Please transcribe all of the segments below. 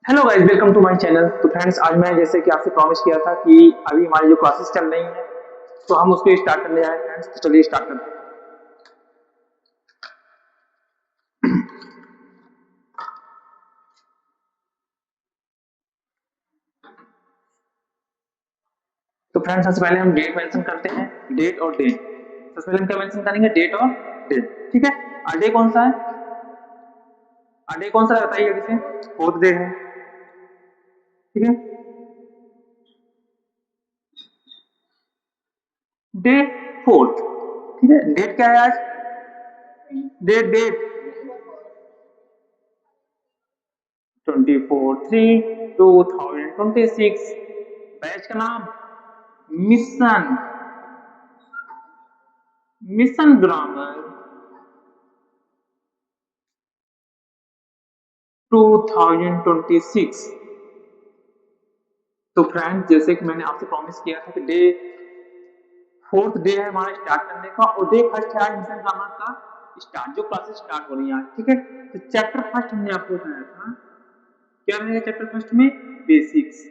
Hello guys, welcome to my channel. तो friends, आज मैं जैसे कि आपसे प्रॉमिस किया था कि अभी हमारी जो क्लासेस चल रही हैं तो हम उसको स्टार्ट करने आए फ्रेंड्स। तो चलिए स्टार्ट करते हैं। तो फ्रेंड्स, सबसे पहले हम डेट मेंशन करते हैं। डेट और डे। सबसे पहले हम क्या मेंशन करेंगे? डेट और डे। ठीक है। डे कौन सा है? डे कौन सा है बताइए जल्दी से। फोर्थ डे है। ठीक है। Day fourth. ठीक है। डेट क्या है आज? Date date 24/3/2026। बैच का नाम मिशन मिशन ग्रामर 2026। तो फ्रेंड्स, जैसे कि मैंने आपसे प्रॉमिस किया था कि डे फोर्थ डे है हमारा स्टार्ट करने का, और डे फर्स्ट है आज मिशन ग्रामर का स्टार्ट, जो क्लासेस स्टार्ट हो रही है आज। ठीक है। तो चैप्टर फर्स्ट हमने आपको बताया था, क्या रहेगा चैप्टर फर्स्ट में? बेसिक्स।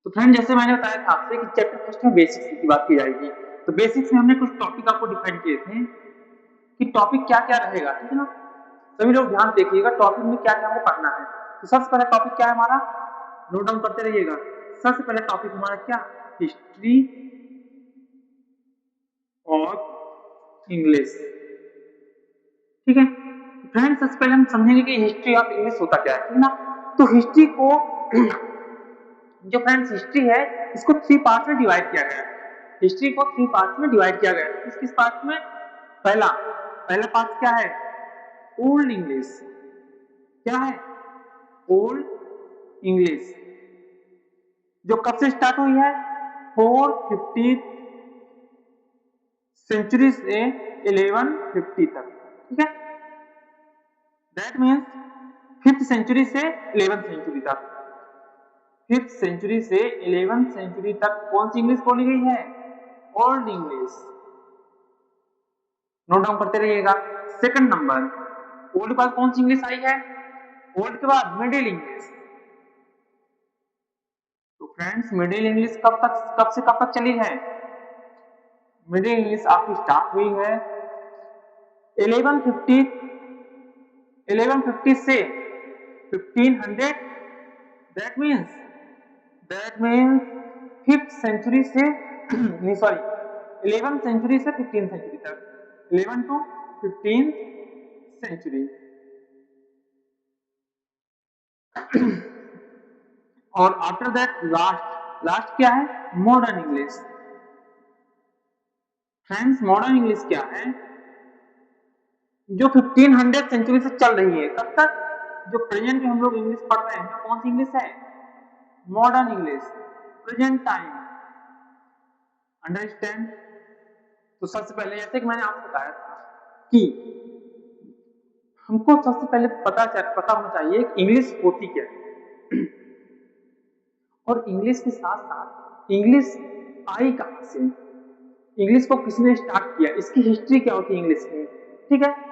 तो फ्रेंड, जैसे मैंने बताया था आपसे कि चैप्टर फर्स्ट में बेसिक्स की बात की जाएगी। तो बेसिक्स में हमने कुछ टॉपिक आपको डिफाइन किए थे कि टॉपिक क्या क्या रहेगा। ठीक है ना। सभी लोग ध्यान देखिएगा, टॉपिक में क्या क्या हमको पढ़ना है। तो सबसे पहला टॉपिक क्या है हमारा? नोट डाउन करते रहिएगा। सबसे पहला टॉपिक हमारा क्या? History of English. ठीक है। फ्रेंड्स, सबसे पहले हम समझेंगे कि हिस्ट्री ऑफ इंग्लिश होता क्या है। ठीक है ना। तो हिस्ट्री को जो फ्रेंड्स हिस्ट्री है, इसको थ्री पार्ट में डिवाइड किया गया है। हिस्ट्री को थ्री पार्ट में डिवाइड किया गया है। किस किस पार्ट में? पहला पहला पार्ट क्या है? Old English. क्या है? ओल्ड इंग्लिश, जो कब से स्टार्ट हुई है? 450 सेंचुरी से 1150 तक। ठीक है। दैट मीन्स फिफ्थ सेंचुरी से 11th सेंचुरी तक। फिफ्थ सेंचुरी से 11th सेंचुरी तक कौन सी इंग्लिश बोली गई है? Old English. नोट डाउन करते रहिएगा। सेकंड नंबर, ओल्ड के बाद कौन सी इंग्लिश आई है? ओल्ड के बाद मिडिल इंग्लिश। तो फ्रेंड्स, मिडिल इंग्लिश कब से कब तक चली है? मिडिल इंग्लिश आपकी स्टार्ट हुई है 1150 1150 से 1500। दैट मीन्स फिफ्थ सेंचुरी से नहीं सॉरी 11th सेंचुरी से 15th सेंचुरी तक। 11 टू 15 सेंचुरी। और आफ्टर दैट लास्ट लास्ट क्या है? Modern English. Friends, modern English क्या है? जो 1500 सेंचुरी से चल रही है, कब तक? जो प्रेजेंट में हम लोग इंग्लिश पढ़ रहे हैं, कौन सी इंग्लिश है? Modern English, present time. Understand? तो सबसे पहले जैसे कि मैंने आपको बताया था कि हमको सबसे पहले पता होना चाहिए कि इंग्लिश होती क्या है। और इंग्लिश के साथ साथ इंग्लिश आई कहां से, इंग्लिश को किसने स्टार्ट किया, इसकी हिस्ट्री क्या होती है इंग्लिश की। ठीक है।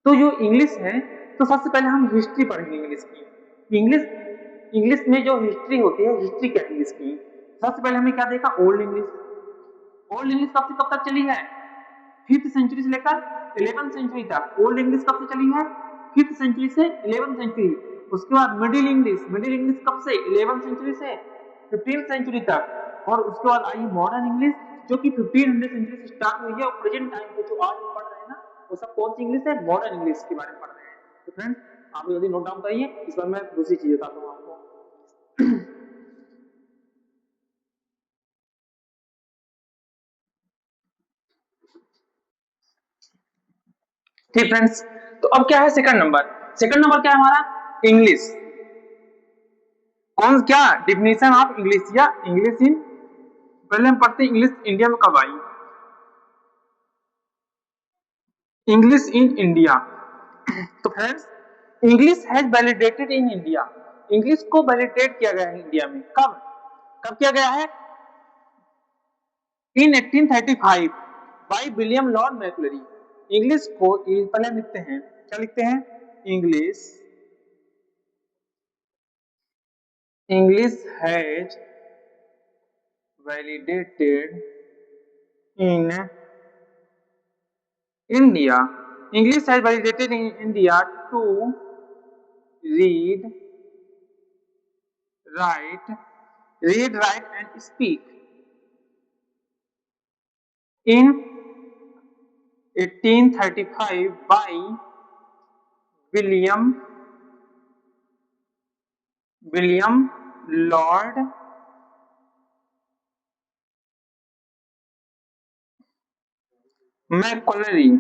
तो जो इंग्लिश है, तो सबसे पहले हम हिस्ट्री पढ़ेंगे इंग्लिश की। इंग्लिश इंग्लिश में जो हिस्ट्री होती है, हिस्ट्री क्या है इंग्लिश की? सबसे पहले हमने क्या देखा? Old English. ओल्ड इंग्लिश कब से कब तक चली है? फिफ्थ सेंचुरी से लेकर 11th सेंचुरी तक। ओल्ड इंग्लिश कब से चली है? फिफ्थ सेंचुरी से 11th सेंचुरी। उसके बाद मिडिल इंग्लिश। मिडिल इंग्लिश कब से? 11th सेंचुरी से 15th सेंचुरी तक। और उसके बाद आई मॉडर्न इंग्लिश, जो कि 1500 सेंचुरी से स्टार्ट हुई है, और प्रेजेंट टाइम पे जो आज हम पढ़ रहे हैं ना, वो सब कौन सी इंग्लिश है? मॉडर्न इंग्लिश के बारे में पढ़ रहे हैं। तो फ्रेंड्स, आप जल्दी नोट डाउन करिए, इस बार मैं दूसरी चीज बताता हूँ आपको। ठीक फ्रेंड्स, तो अब क्या है सेकंड नंबर? सेकंड नंबर क्या है हमारा? इंग्लिश। कौन क्या डिफिनेशन ऑफ इंग्लिश, या इंग्लिश इन, पहले हम पढ़ते हैं इंग्लिश इंडिया में कब आई। English in India. तो friends, English has validated in India. English को वैलिडेट किया गया है इंडिया में। कब कब किया गया है? इन 1835 बाय विलियम लॉर्ड मैक्लरी। इंग्लिश को पहले हम लिखते हैं, क्या लिखते हैं? English has validated in India. English has validated in India to read, write, and speak. In 1835 by William Lord Macaulay.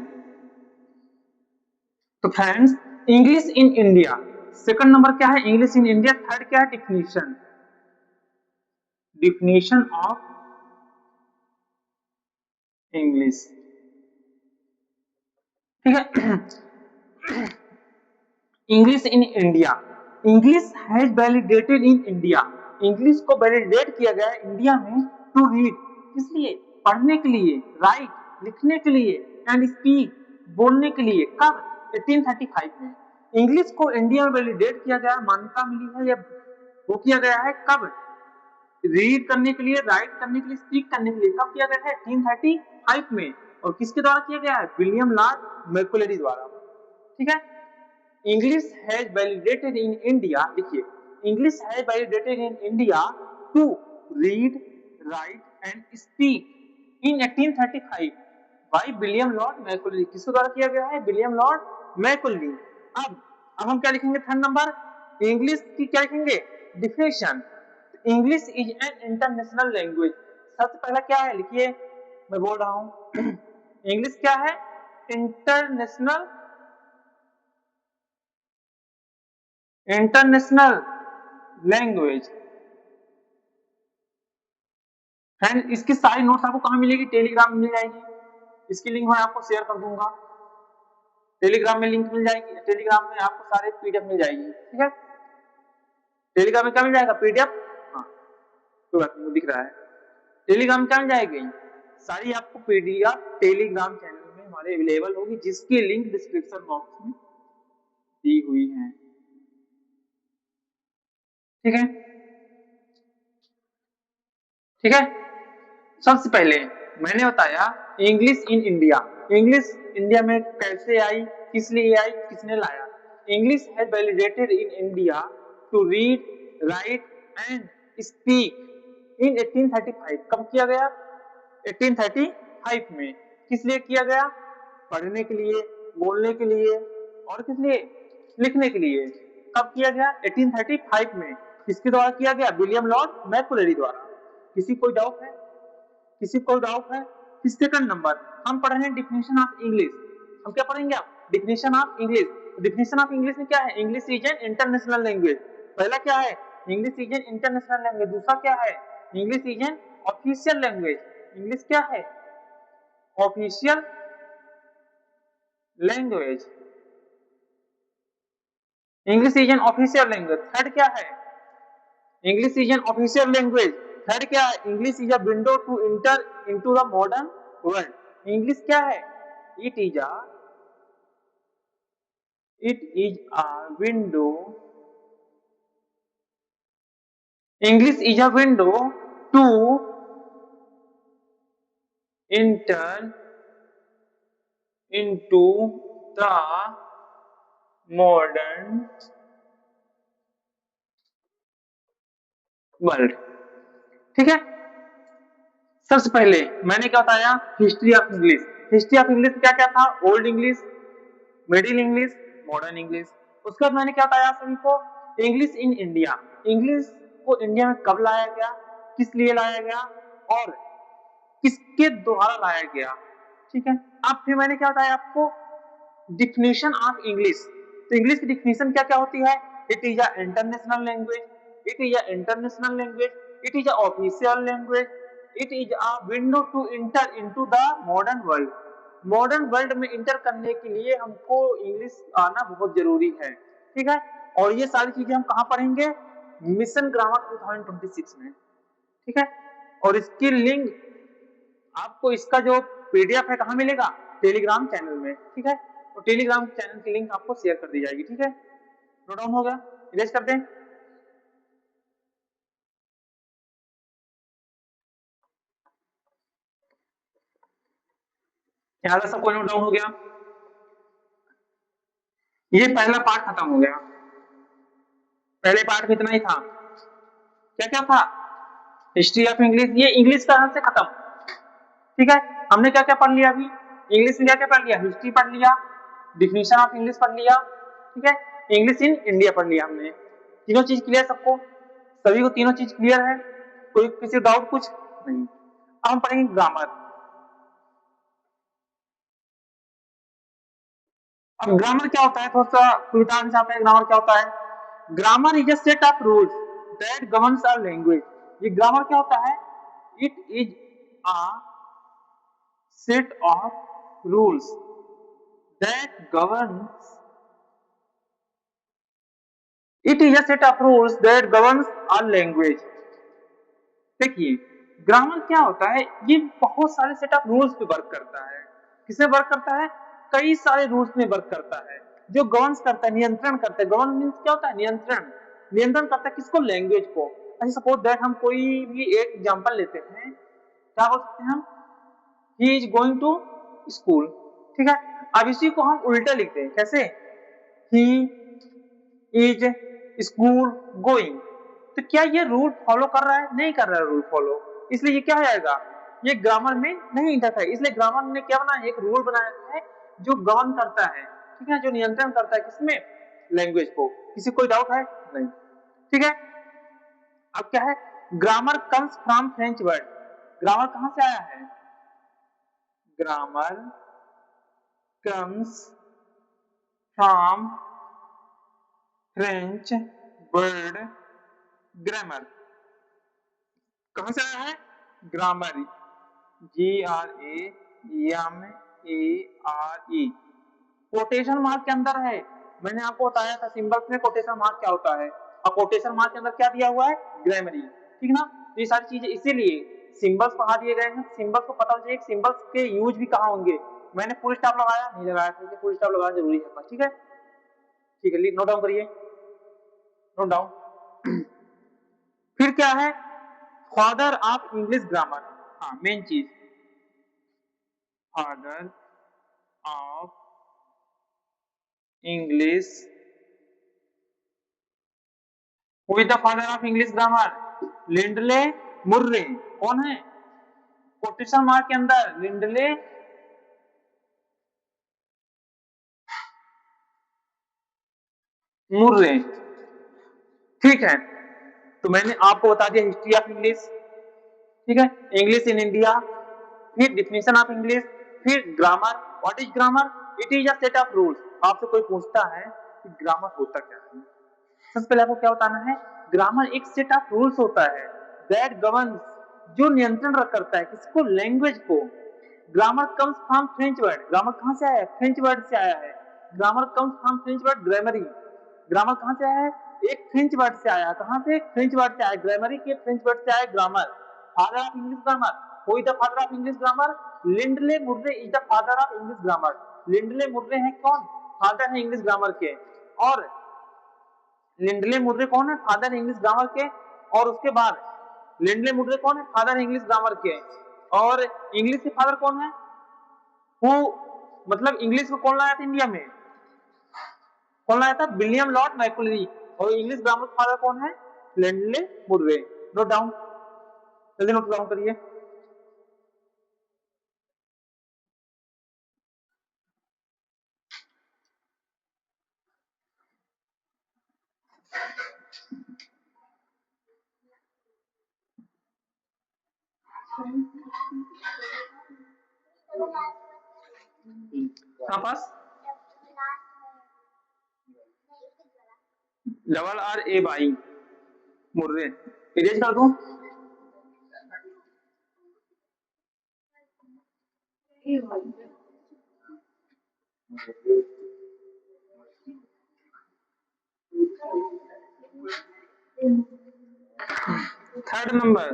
तो friends, English in India, second number क्या है? English in India. थर्ड क्या है? Definition of English. ठीक है। English in India, English has validated in India, English को validate किया गया है इंडिया में टू रीड, किस लिए? पढ़ने के लिए, राइट लिखने के लिए, एंड स्पीक बोलने के लिए। कब? 1835 में इंग्लिश को इंडिया में वैलिडेट किया गया, मान्यता मिली है, या वो किया गया है कब? रीड करने के लिए, राइट करने के लिए, स्पीक करने के लिए। कब किया गया है? 1835 में। और किसके द्वारा किया गया है? विलियम लॉर्ड मैकुलरी द्वारा। ठीक है। English has validated in India, देखिए, English has validated in India to read, write and speak in 1835 by William Lord Macaulay. किसके द्वारा किया गया है? William Lord Macaulay. अब हम क्या लिखेंगे? थर्ड नंबर, इंग्लिश की क्या लिखेंगे? Definition. English is an international language. सबसे पहला क्या है? लिखिए, मैं बोल रहा हूं। इंग्लिश क्या है? International language. फ्रेंड, इसकी सारी नोट्स आपको कहां मिलेगी? टेलीग्राम में मिल जाएगी। इसकी लिंक मैं आपको शेयर कर दूंगा, टेलीग्राम में लिंक मिल जाएगी। टेलीग्राम में आपको सारे पीडीएफ मिल जाएगी। ठीक है। टेलीग्राम में क्या मिल जाएगा? पीडीएफ। हाँ, कोई बात नहीं, दिख रहा है। टेलीग्राम में क्या मिल जाएगी? सारी आपको पीडीएफ टेलीग्राम चैनल में हमारे अवेलेबल होगी, जिसकी लिंक डिस्क्रिप्शन बॉक्स में दी हुई है। ठीक है। ठीक है। सबसे पहले मैंने बताया English in India, English India में कैसे आई, किस लिए आई, किसने लाया। English has validated in India to read, write and speak in 1835। कब किया गया? 1835 में। किस लिए किया गया? पढ़ने के लिए, बोलने के लिए, और किस लिए? लिखने के लिए। कब किया गया? 1835 में। किसके द्वारा किया गया? विलियम लॉर्ड मैकुलरी द्वारा। किसी कोई डाउट है? किसी को डाउट है? सेकंड नंबर, हम पढ़ रहे हैं डिफिनेशन ऑफ इंग्लिश। हम क्या पढ़ेंगे? आप definition of English. Definition of English में क्या है? English is an international language. पहला क्या है? English is an international language. दूसरा क्या है? English is an official language. English क्या है? Official language. English is an official language. Third क्या है? English is an official language. Third क्या है? English is a window to enter into the modern world. English क्या है? It is a window. English is a window to enter into the modern world. ठीक है। सबसे पहले मैंने क्या बताया? History of English. History of English क्या क्या था? Old English, middle English, modern English. उसके बाद मैंने क्या बताया सभी को? English in India. इंग्लिश को इंडिया में कब लाया गया, किस लिए लाया गया, और किसके द्वारा लाया गया। ठीक है। अब फिर मैंने क्या बताया आपको? Definition of English. तो इंग्लिश की डिफिनेशन क्या क्या होती है? It is a international language, it is a international language, it is a official language, it is a window to enter into the modern world. Modern world में enter करने के लिए हमको इंग्लिश आना बहुत जरूरी है। ठीक है। और ये सारी चीजें हम कहां पढ़ेंगे? मिशन ग्रामर 2026 में। ठीक है। और इसकी लिंक आपको, इसका जो पीडीएफ है, कहां मिलेगा? टेलीग्राम चैनल में, ठीक है। तो टेलीग्राम चैनल की लिंक आपको शेयर कर दी जाएगी, ठीक है। नोट डाउन हो गया, इरेज कर दें। यहाँ तक सबको नोट डाउन हो गया। ये पहला पार्ट खत्म हो गया। पहले पार्ट में इतना ही था। क्या क्या था? हिस्ट्री ऑफ इंग्लिश, ये इंग्लिश का से खत्म, ठीक है। हमने क्या क्या पढ़ लिया अभी? इंग्लिश में क्या क्या पढ़ लिया? हिस्ट्री पढ़ लिया, डिफिनेशन ऑफ इंग्लिश पढ़ लिया, ठीक है। इंग्लिश इन इंडिया पढ़ लिया हमने। तीनों चीज क्लियर सबको? सभी को तीनों चीज क्लियर है? कोई किसी डाउट कुछ नहीं? अब हम पढ़ेंगे ग्रामर। अब ग्रामर क्या होता है, थोड़ा सा सुविधा से आता है। ग्रामर क्या होता है? Grammar is a set of rules that governs a language. ये ग्रामर क्या होता है? It is a set of rules that governs, it is a set of rules that governs a language. देखिए, ग्रामर क्या होता है? ये बहुत सारे सेट ऑफ रूल्स पे वर्क करता है। किसमें वर्क करता है? कई सारे रूल्स में वर्क करता है, जो गवर्न करता है, नियंत्रण करता है। गवर्न मीन्स क्या होता है? नियंत्रण। नियंत्रण करता है किसको? लैंग्वेज को। अच्छा सपोज दैट हम कोई भी एक एग्जांपल लेते हैं, क्या बोल सकते हैं हम? He is going to school, ठीक है। अब इसी को हम उल्टा लिखते हैं, कैसे? He is school going. तो क्या ये रूल फॉलो कर रहा है? नहीं कर रहा है रूल फॉलो, इसलिए ये क्या हो जाएगा? ये ग्रामर में नहीं इंटर है। इसलिए ग्रामर ने क्या बनाया? एक रूल बनाया है जो गवर्न करता है, ठीक है, जो नियंत्रण करता है किसमें? लैंग्वेज को। किसी कोई डाउट है? नहीं, ठीक है। अब क्या है? Grammar comes from French word. Grammar कहां से आया है? Grammar comes from French word grammar. कहां से आया है? ग्रामर, GRAMARE, कोटेशन मार्क के अंदर है। मैंने आपको बताया था सिंबल्स में कोटेशन मार्क क्या होता है, और कोटेशन मार्क के अंदर क्या दिया हुआ है? ग्रामरी, ठीक ना। तो ये सारी चीजें इसीलिए सिंबल्स पढ़ा दिए गए हैं। सिंबल्स को पता होना चाहिए सिंबल्स के यूज भी कहाँ होंगे। मैंने फुल स्टॉप लगाया नहीं लगाया था, फुल स्टॉप लगाना जरूरी है, ठीक है। ठीक है, नोट डाउन करिए, नोट डाउन। फिर क्या है? फादर ऑफ इंग्लिश ग्रामर, हाँ मेन चीज, father of English, who is the father of English grammar? Lindley Murray. कौन है? कोटेशन मार्क के अंदर लिंडले मुर्रे, ठीक है। तो मैंने आपको बता दिया हिस्ट्री ऑफ इंग्लिश, ठीक है, इंग्लिश इन इंडिया, फिर डिफिनेशन ऑफ इंग्लिश, फिर grammar. What is grammar? It is a set of rules. आपसे कोई पूछता है कि ग्रामर होता क्या है, सबसे पहले आपको क्या बताना है? ग्रामर एक सेट ऑफ रूल्स होता है दैट गवर्न्स, जो नियंत्रण करता है किसको? लैंग्वेज को। Grammar comes from French word. Grammar कहां से आया है? फ्रेंच वर्ड से आया है। Grammar comes from French word grammary. Grammar कहां से आया है? एक फ्रेंच वर्ड से आया। कहां से? फ्रेंच वर्ड से आया। ग्रामरी के फ्रेंच वर्ड से आया grammar. Father of English grammar, who is the father of English grammar? Lindley Murray is the father of English grammar. Lindley Murray हैं कौन? फादर है इंग्लिश ग्रामर के। और लिंडले मुर्रे कौन है? फादर इंग्लिश ग्रामर के। और उसके बाद लिंडले मुर्रे कौन है? फादर इंग्लिश ग्रामर के। और इंग्लिश के फादर कौन है? हु, मतलब इंग्लिश को कौन लाया था इंडिया में? कौन लाया था? William Lord Macaulay. और इंग्लिश ग्रामर फादर कौन है? Lindley Murray. नोट डाउन, जल्दी नोट डाउन करिए। कहां पास? RRAY मुर्रे, इरेज कर दूं? थर्ड नंबर,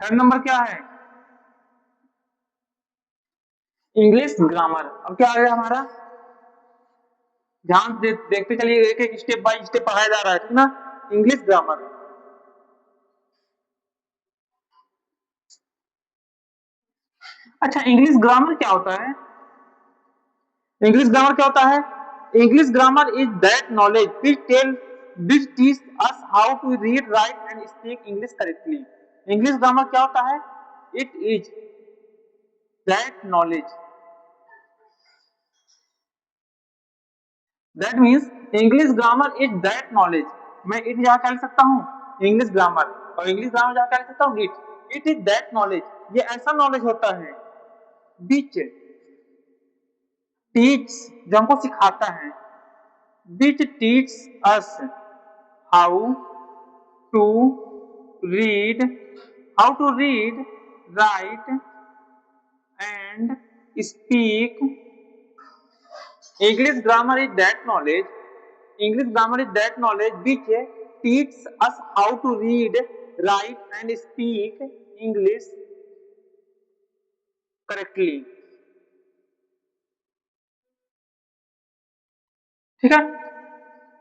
थर्ड नंबर क्या है? English grammar. अब क्या आ गया हमारा, ध्यान देखते चलिए, एक एक स्टेप बाय स्टेप पढ़ाया जा रहा है, ठीक ना। इंग्लिश ग्रामर, अच्छा इंग्लिश ग्रामर क्या होता है? इंग्लिश ग्रामर क्या होता है? English grammar is that knowledge which teach us how to read write and speak English correctly. English grammar क्या होता है? It is that knowledge, that means English grammar is that knowledge. मैं it जहां क्या लिख सकता हूं, इंग्लिश ग्रामर, और इंग्लिश ग्रामर जहां क्या लिख सकता हूं, इट इज दैट नॉलेज। ये ऐसा नॉलेज होता है विच टीच, जो हमको सिखाता है, which teach us how to read, how to read, write and speak English grammar is that knowledge. English grammar is that knowledge which teaches us how to read, write, and speak English correctly. ठीक है?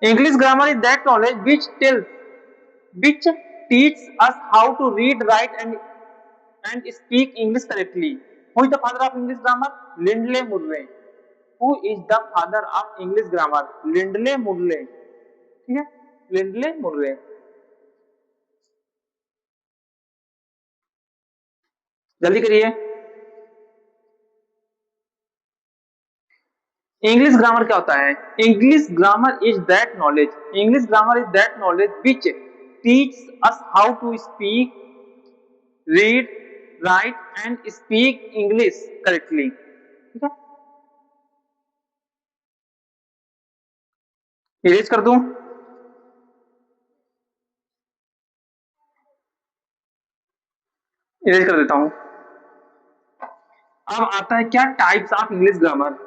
English grammar is that knowledge which teaches us how to read, write, and speak English correctly. Who is the father of English grammar? Lindley Murray. Who is the father of English grammar? Lindley Murray. ठीक है? Lindley Murray. जल्दी करिए। English grammar क्या होता है? English grammar is that knowledge, English grammar is that knowledge which teach us how to speak, read, write and speak English correctly. ठीक है, erase कर दूं? इरेज कर देता हूं। अब आता है क्या, टाइप्स ऑफ इंग्लिश ग्रामर।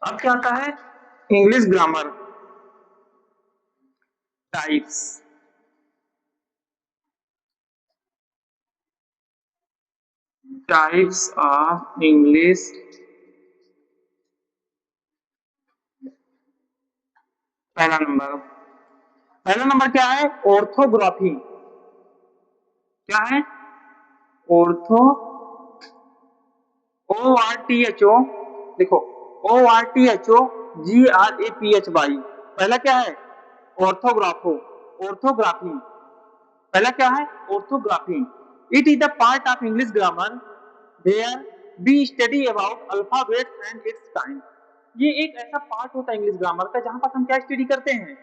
अब क्या आता है, English grammar types. Types of English, पहला नंबर क्या है, ऑर्थोग्राफी। क्या है? Ortho, O R T H O, देखो, O R T H O G R A P H Y. पहला क्या है, ऑर्थोग्राफो, ऑर्थोग्राफी। पहला क्या है, orthography. It is the part of English grammar where we study about alphabets and its kind. ये एक ऐसा पार्ट होता है इंग्लिश ग्रामर का जहां पर हम क्या स्टडी करते हैं,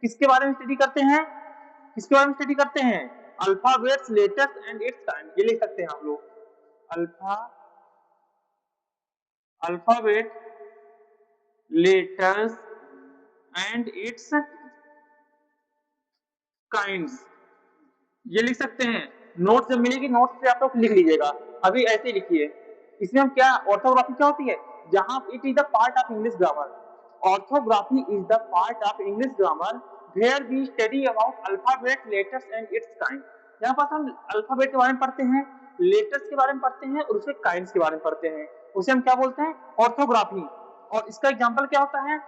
किसके बारे में स्टडी करते हैं, किसके बारे में स्टडी करते हैं, alphabets, letters and its kind. ये लिख सकते हैं आप लोग, alphabet, letters and it's kinds, ये लिख सकते हैं। नोट जब मिलेगी, नोट से आप लोग लिख लीजिएगा, अभी ऐसे ही लिखिए। इसमें हम क्या, ऑर्थोग्राफी क्या होती है, जहां it is the part of English grammar, orthography is the part of English grammar where we study about alphabet, letters and its kind. यहाँ पर हम अल्फाबेट के बारे में पढ़ते हैं, लेटर्स के बारे में पढ़ते हैं और उसके काइंड्स के बारे में पढ़ते हैं, उसे हम क्या बोलते हैं, ऑर्थोग्राफी। और इसका एग्जाम्पल क्या होता है,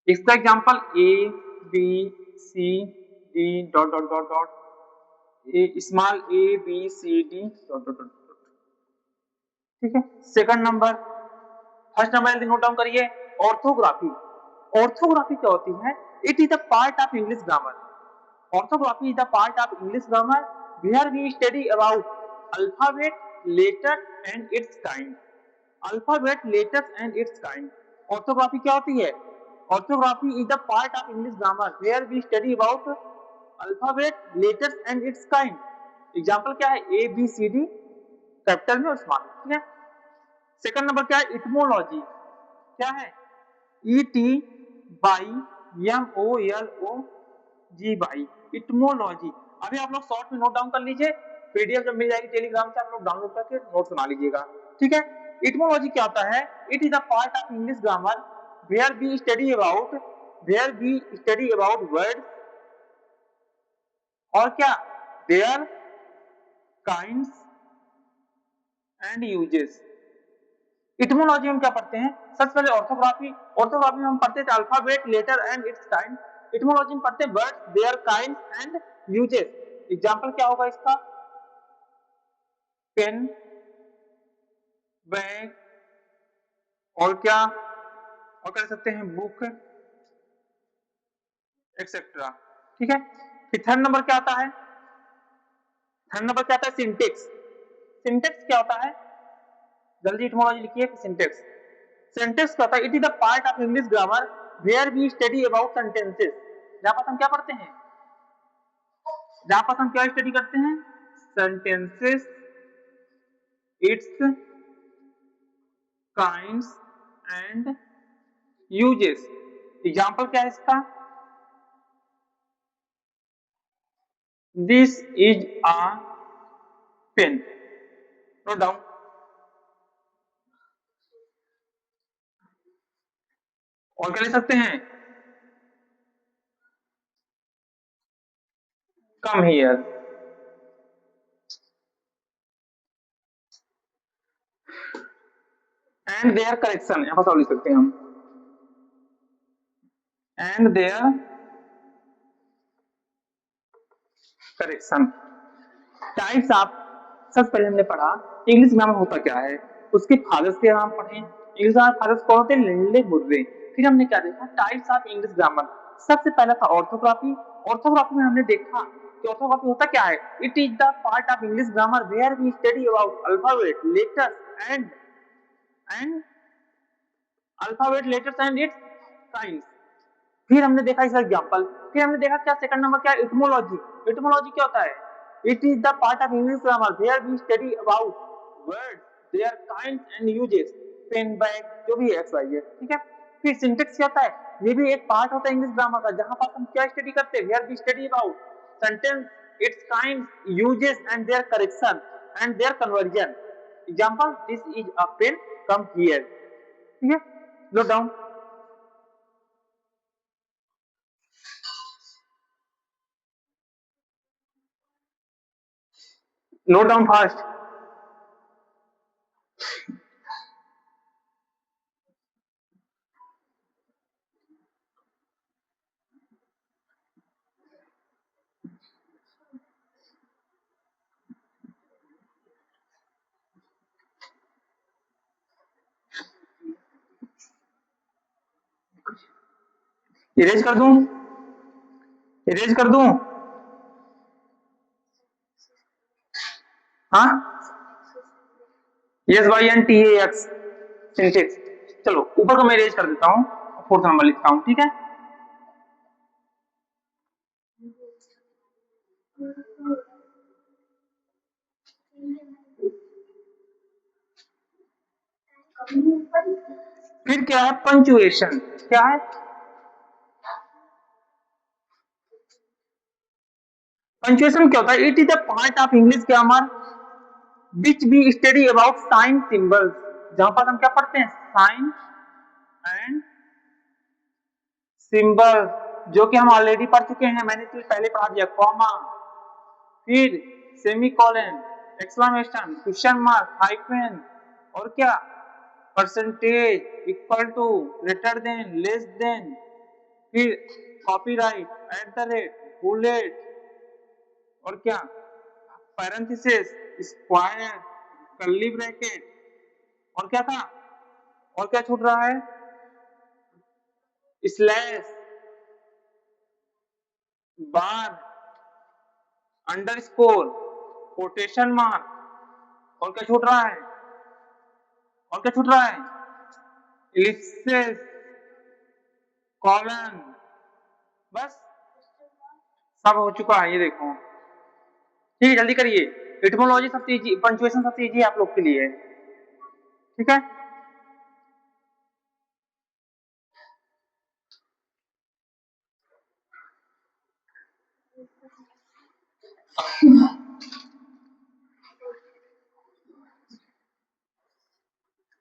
इसका example A B C D dot dot dot dot, a small A B C D dot dot dot. ठीक है, सेकंड नंबर, फर्स्ट नंबर जल्दी नोट डाउन करिए, ऑर्थोग्राफी। ऑर्थोग्राफी क्या होती है, it is the part of English grammar, orthography is the part of English grammar where we study about alphabet, letter and its kind, alphabet, letters and its kind. Orthography क्या होती है, orthography is the part of English grammar where we study about alphabet, letters and its kind. Example क्या है, A B C D capital में और small. ठीक है, second number क्या है, इटमोलॉजी। क्या है, E T Y M O L O G भाई, इटमोलॉजी। अभी आप लोग शॉर्ट में नोट डाउन कर लीजिए, पीडीएफ जब मिल जाएगी टेलीग्राम से आप लोग डाउनलोड करके नोट्स बना लीजिएगा, ठीक है। इटमोलॉजी क्या होता है? It is a part of English grammar where we study about words और क्या, their kinds and uses. Etymology में क्या पढ़ते हैं? सबसे पहले ऑर्थोग्राफी में हम पढ़ते थे alphabet, letter and its kind. Etymology में पढ़ते हैं words, there kind and uses. Example क्या होगा इसका? पेन, बैग, और क्या, और कह सकते हैं बुक, एक्सेट्रा, ठीक है। फिर थर्ड नंबर क्या आता है? थर्ड नंबर क्या आता है? सिंटेक्स। सिंटेक्स क्या होता है? जल्दी इटमोलॉजी लिखिए। सिंटेक्स, सेंटेंस क्या होता है? It is the part of English grammar where we study about sentences. जहां पर हम क्या पढ़ते हैं? जहां पर हम क्या स्टडी करते हैं? Sentences, its kinds and uses. Example क्या है इसका? This is a pen. Note down. और क्या ले सकते हैं? Come here. And their correction, यहां पर लिख सकते हैं हम। And their correction. Types of, सबसे पहले हमने पढ़ा इंग्लिश ग्रामर होता क्या है, उसके फादर्स के नाम पढ़े। इंग्लिश ग्रामर फादर्स कौन होते हैं? लिंडले बुर्रे। फिर हमने क्या देखा? Types of English grammar. सबसे पहला था ऑर्थोग्राफी। ऑर्थोग्राफी में हमने देखा कि ऑर्थोग्राफी होता क्या है? It is the part of English grammar where we study about and letters and its science. फिर हमने देखा इसका एग्जांपल। फिर हमने देखा क्या सेकंड नंबर क्या? इटमोलॉजी। इटमोलॉजी क्या होता है? It is the part of English grammar where we study about words, their kinds and uses. Pen, bag, जो भी एक्स वाई है, ठीक है। फिर सिंटेक्स क्या होता है? ये भी एक पार्ट होता है इंग्लिश ग्रामर का, जहां पर हम क्या स्टडी करते हैं? Where we study about sentence, its kinds, uses and their correction and their conversion. Example, this is a pen, come here, ठीक है। Note down. Note down fast. Erase कर दूं? इरेज कर दूं? हाँ, S Y N T A X, syntax. चलो ऊपर का मैं इरेज कर देता हूँ, फोर्थ नंबर लिखता हूँ, ठीक है। फिर क्या है? पंचुएशन। क्या है? पंचुएशन क्या होता है? It is a part of English grammar which we study about sign symbols. जहां पर हम क्या पढ़ते हैं? साइन एंड सिंबल, जो कि हम ऑलरेडी पढ़ चुके हैं, मैंने तो पहले पढ़ा दिया। कॉमा, फिर semicolon, exclamation, question mark, hyphen, और क्या, percentage, equal to, greater than, less than, फिर copyright, at the rate, bullet, और क्या, पैरेंथेसिस, स्क्वायर, कर्ली ब्रैकेट, और क्या था? और क्या छूट रहा है? स्लैश, बार, अंडरस्कोर, कोटेशन मार्क, और क्या छूट रहा है? और क्या छूट रहा है? इलिप्सिस, कॉलन, बस सब हो चुका है, ये देखो। ठीक है, जल्दी करिए। इटमोलॉजी सबसे इजी, पंचुएशन सबसे इजी आप लोग के लिए, ठीक है।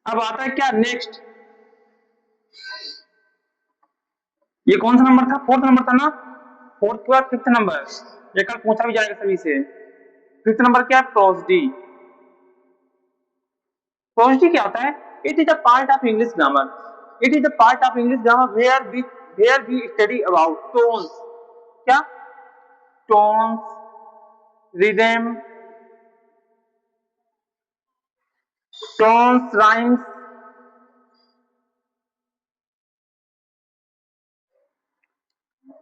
अब आता है क्या नेक्स्ट, ये कौन सा नंबर था, फोर्थ नंबर था ना, फोर्थ के बाद फिफ्थ नंबर, ये कल पूछा भी जाएगा सभी से। फिफ्थ नंबर क्या है, प्रोसडी। प्रोसडी क्या होता है, it is a part of English grammar, it is a part of English grammar where we study about tones, क्या, tones, rhythm, tones, rhymes,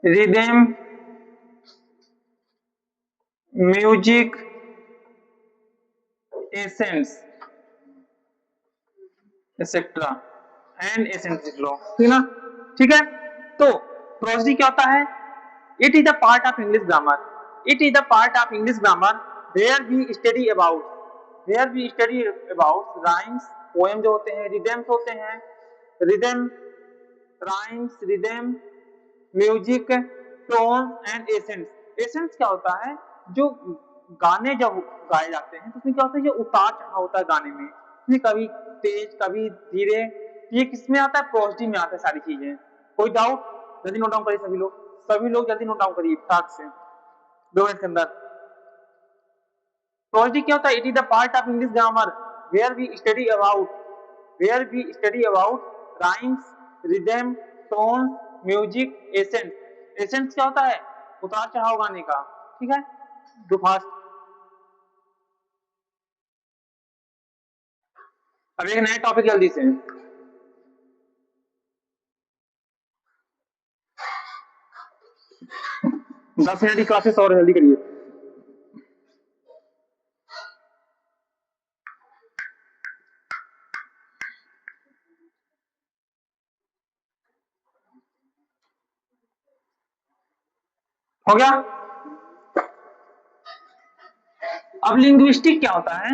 rhythm, music, essence etcetera and essence लिख लो, ठीक है ना, ठीक है। तो प्रोसडी क्या होता है, it is a part of English grammar, it is a part of English grammar where we study about, where we study about rhymes, poem जो होते हैं, रिदम्स होते हैं, rhythm, rhymes, rhythm, music, tone and essence. Essence क्या होता है, जो गाने जब गाए जाते हैं तो उसमें क्या होता है, जो उतार चढ़ाव होता है गाने में, इसमें कभी तेज कभी धीरे, ये किसमें आता है, प्रोसडी में आता है सारी चीजें। कोई डाउट, जल्दी नोट डाउन करिए सभी लोग, सभी लोग जल्दी नोट डाउन करिए फटाक से 2 मिनट के अंदर। प्रोसडी क्या होता है, it is the part of English grammar where we study about, where we study about rhymes, rhythm, tone, music, essence. Essence क्या होता है, उतार चढ़ाव गाने का, ठीक है, डू फास्ट। अब एक नया टॉपिक जल्दी से, 10 मिनट की क्लासेस और जल्दी करिए। हो गया। अब लिंग्विस्टिक क्या होता है,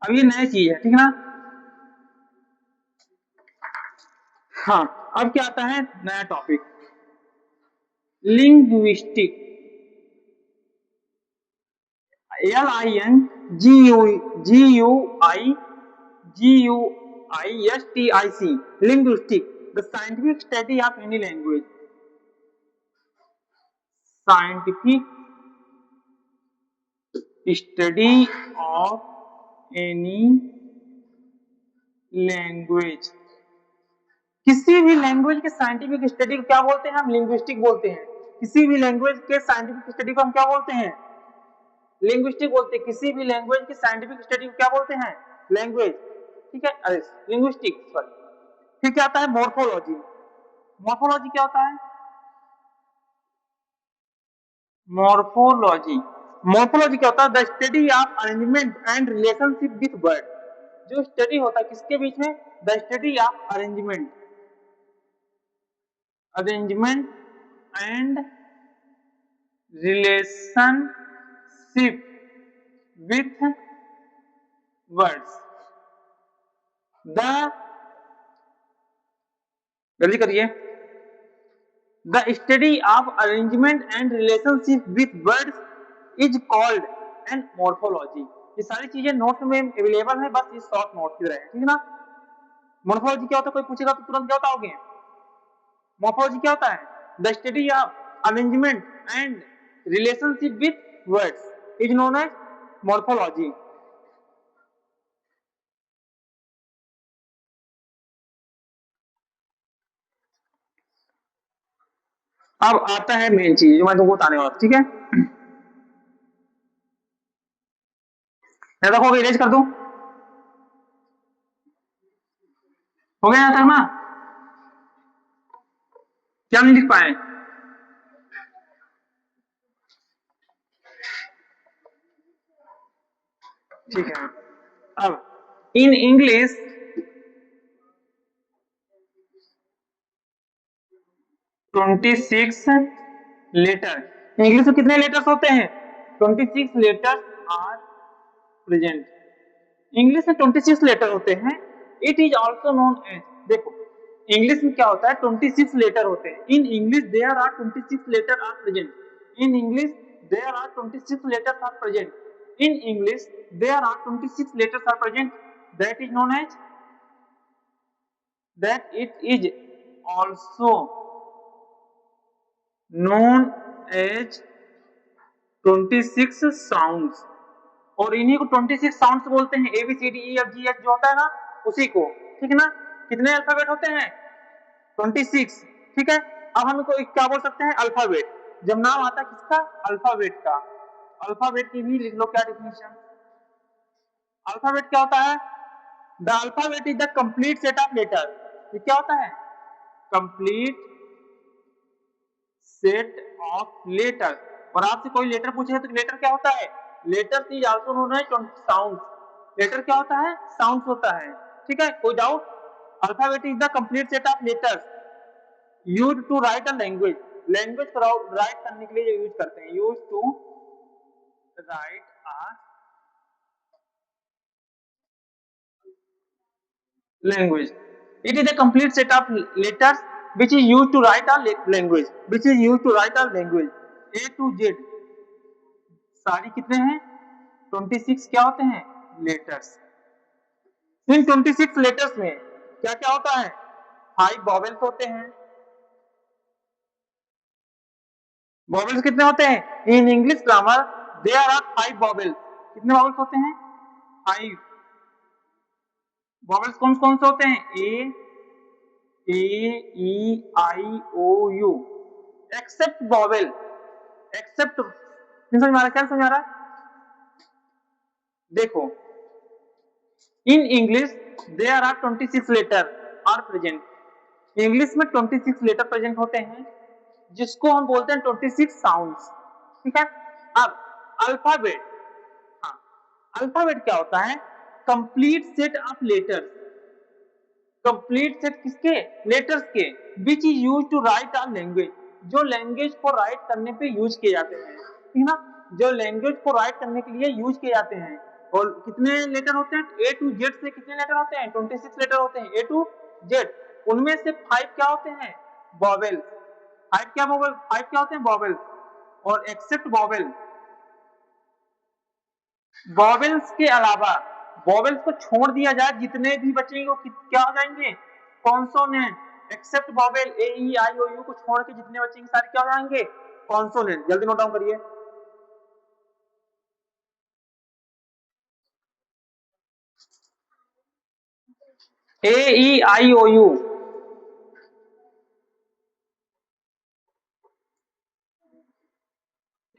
अब ये नई चीज है, ठीक है ना। हाँ, अब क्या आता है नया topic, linguistic, LINGUISTIC, linguistic, the scientific study of any language, scientific study of any language, किसी भी लैंग्वेज के साइंटिफिक स्टडी को क्या बोलते हैं, हम लिंग्विस्टिक बोलते हैं। किसी भी लैंग्वेज के साइंटिफिक स्टडी को हम क्या बोलते हैं, लिंग्विस्टिक बोलते हैं। किसी भी लैंग्वेज की साइंटिफिक स्टडी को क्या बोलते हैं, लैंग्वेज, ठीक है, अरे लिंग्विस्टिक सॉरी। फिर क्या आता है, मॉर्फोलॉजी। मॉर्फोलॉजी क्या होता है, मॉर्फोलॉजी, मॉर्फोलॉजी क्या होता है, the study of arrangement and relationship with word, जो स्टडी होता है किसके बीच में, the study of arrangement, arrangement and relationship with words, the, जल्दी करिए, the study of arrangement and relationship with words is called and morphology. ये सारी चीजें नोट में अवेलेबल है, बस ये शॉर्ट नोट की तरह है, ठीक है ना। मॉर्फोलॉजी क्या होता है, कोई पूछेगा तो तुरंत क्या बताओगे, मॉर्फोलॉजी क्या होता है, the study of arrangement and relationship with words is known as morphology. अब आता है मेन चीज जो मैं तुमको बताने वाला, ठीक है, मैं देखो इरेज कर दूं, हो गया यहाँ तक ना, क्या नहीं लिख पाए, ठीक है। अब इन इंग्लिश 26 लेटर, इंग्लिश में कितने लेटर्स होते हैं, 26 लेटर्स आर प्रेजेंट, इंग्लिश में 26 लेटर होते हैं। It is also known as, देखो इंग्लिश में क्या होता है, 26 लेटर होते हैं, in English there are 26 letter are present, in English there are 26 letters are present. In English, there are 26 letters are present. That is known as, that it is also known as 26 sounds, और इन्हीं को 26 sounds बोलते हैं। A B C D E F G H जो होता है ना, उसी को, ठीक है ना। कितने अल्फाबेट होते हैं? 26, ठीक है। अब हम इनको क्या बोल सकते हैं? अल्फाबेट। जब नाम आता है किसका? अल्फाबेट का। अल्फाबेट की भी लिख लो क्या डिफिनेशन। अल्फाबेट क्या होता है? The alphabet is the complete set of letter. ये क्या होता है? Complete set of letter. और आपसे कोई लेटर पूछे तो लेटर क्या होता है? Letter is also known as sound. Letter क्या होता है? साउंड होता है, ठीक है। कोई doubt? Alphabet is the complete set of letters use to write a language. Language को राइट करने के लिए यूज करते हैं। Use to write a language. It is a complete set of letters which is used to write a language. Which is used to write a language. A to Z सारी कितने हैं? 26 क्या होते हैं? लेटर्स। इन 26 letters में क्या क्या होता है? 5 वॉवेल्स होते हैं। वॉवेल्स कितने होते हैं? In English grammar there are 5 vowels. कितने वॉवेल्स होते हैं? 5। वॉवेल्स कौन कौन से होते हैं? A, E, I, O, U। Except vowel. Except समझ में आ रहा है? क्या समझ आ रहा है? देखो, in English there are 26 letter are present. English में 26 लेटर प्रेजेंट होते हैं, जिसको हम बोलते हैं 26 साउंड्स, ठीक है। अब अल्फाबेट, हाँ, अल्फाबेट क्या होता है? Complete set of letters. Complete set किसके? लेटर्स के। Which is use to write a language. जो लैंग्वेज को राइट करने पे यूज किए जाते हैं, ठीक है ना। जो लैंग्वेज को राइट करने के लिए यूज किए जाते हैं। और कितने लेटर होते हैं? ए टू जेड से कितने लेटर होते हैं? 26 लेटर होते हैं, ए टू जेड। उनमें से 5 क्या होते हैं? वॉवेल। 5 क्या वॉवेल? 5 क्या होते हैं? वॉवेल। और एक्सेप्ट वॉवेल, वॉवेल्स के अलावा, वॉवेल्स को छोड़ दिया जाए, जितने भी बचेंगे वो क्या हो जाएंगे? Consonant. Except vowel A E I O U को छोड़ के जितने बचेंगे सारे क्या हो जाएंगे? कॉन्सोनेंट। जल्दी नोट डाउन करिए। ए ई आई ओ यू,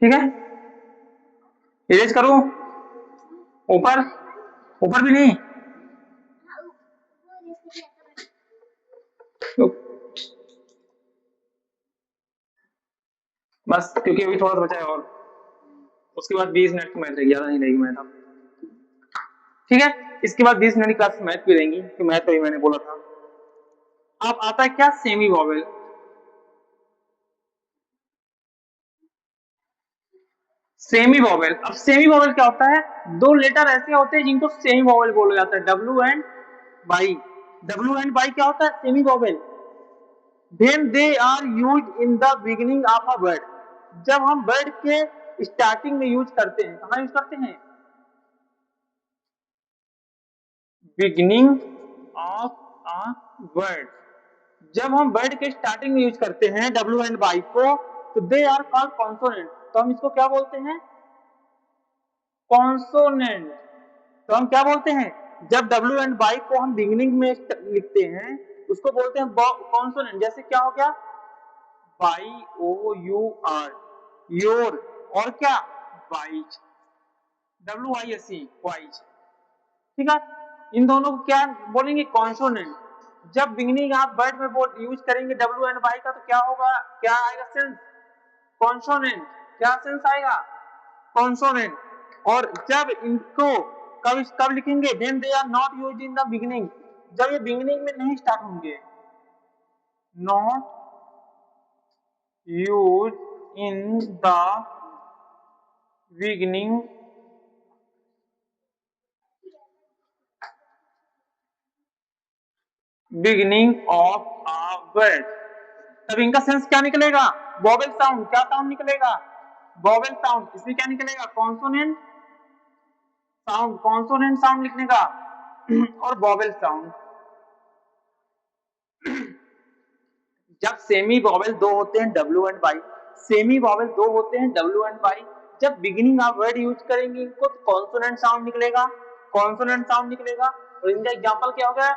ठीक है। इरेज करूं? ऊपर? ऊपर भी नहीं तो, बस क्योंकि अभी थोड़ा बचा है, और उसके बाद 20 मिनट की मैथ रहेगी, ज्यादा नहीं रहेगी मैथ अब, ठीक है। इसके बाद 20 मिनट की क्लास मैथ भी रहेंगी, तो मैथ तो मैंने बोला था। अब आता है क्या? Semi vowel. Semi vowel. अब सेमी वॉवेल क्या होता है? दो लेटर ऐसे होते हैं जिनको सेमी वॉवेल बोला जाता है, W and Y. W and Y क्या होता है? Semi vowel. When they are used in the beginning of a word। जब हम वर्ड के स्टार्टिंग में यूज करते हैं, कहाँ यूज करते हैं? Beginning of a word. जब हम वर्ड के स्टार्टिंग में यूज करते हैं डब्ल्यू एंड वाई को, तो दे आर कॉल्ड कॉन्सोनेंट। तो हम इसको क्या बोलते हैं? कॉन्सोनेंट। तो हम क्या बोलते हैं? जब डब्ल्यू एंड वाई को हम बिगिनिंग में लिखते हैं, उसको बोलते हैं कॉन्सोनेंट। जैसे क्या हो गया? Y O U R, your. और क्या? Wise, W I S E, wise, ठीक है। इन दोनों को क्या बोलेंगे? कॉन्सोनेंट। जब बिगिनिंग आप वर्ड में बोल यूज करेंगे डब्ल्यू एंड वाई का, तो क्या होगा? क्या आएगा सेंस? कॉन्सोनेंट। क्या सेंस आएगा? कॉन्सोनेंट। और जब इनको कब कब लिखेंगे? When they are not used in the beginning. जब ये बिगिनिंग में नहीं स्टार्ट होंगे। Not used in the beginning of a word. तब इनका सेंस क्या निकलेगा? Vowel sound. क्या साउंड निकलेगा? वॉवेल साउंड, इसमें क्या निकलेगा? कॉन्सोनेंट साउंड, कॉन्सोनेंट साउंड लिखने का और वॉवेल साउंड। जब सेमी वॉवेल दो होते हैं W and Y, semi vowel दो होते हैं डब्ल्यू एंड वाई, जब बिगिनिंग आप वर्ड यूज करेंगे इनको तो कॉन्सोनेंट साउंड निकलेगा, कॉन्सोनेंट साउंड निकलेगा। और इनका एग्जांपल क्या हो गया?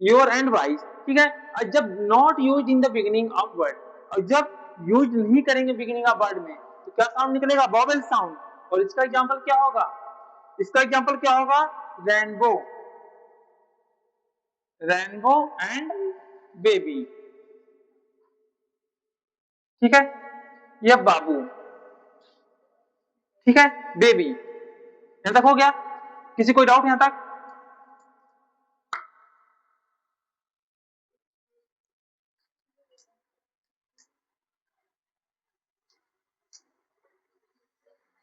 योर एंड वाइज, ठीक है। और जब not use in the beginning of word, और जब यूज नहीं करेंगे बिगिनिंग ऑफ वर्ड में तो क्या साउंड निकलेगा? Vowel sound. और इसका एग्जांपल क्या होगा? इसका एग्जांपल क्या होगा? रेनबो, रेनबो एंड बेबी, ठीक है। यह बाबू, ठीक है, बेबी। यहां तक हो गया? किसी कोई डाउट यहां तक?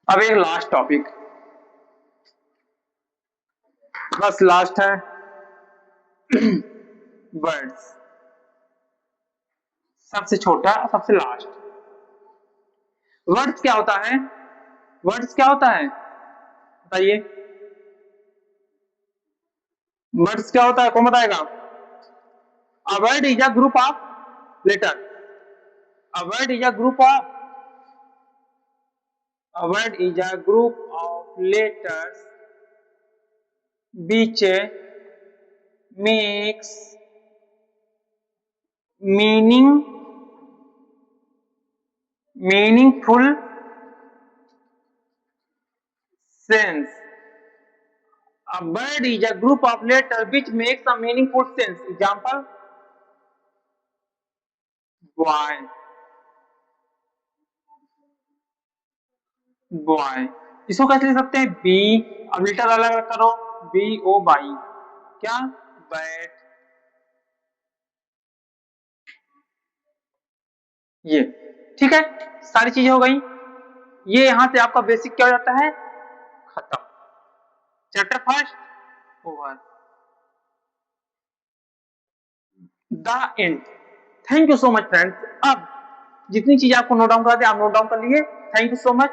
अब एक लास्ट टॉपिक, बस लास्ट है, वर्ड्स। सबसे छोटा, सबसे लास्ट। वर्ड्स क्या होता है? वर्ड्स क्या होता है बताइए? वर्ड्स क्या होता है, कौन बताएगा? A word is a group of letter. A word is a group of, a word is a group of letters which makes meaningful sense. A word is a group of letters which makes a meaningful sense. Example: boy, boy. इसको कैसे लिख सकते हैं? B, अब letter अलग अलग करो, B O by, क्या? बैट। ये ठीक है, सारी चीजें हो गई। ये यहां से आपका बेसिक क्या हो जाता है? खत्म। Chapter first over, the end. Thank you so much friends. अब जितनी चीज आपको नोट डाउन करा दी आप नोट डाउन कर लिए। Thank you so much.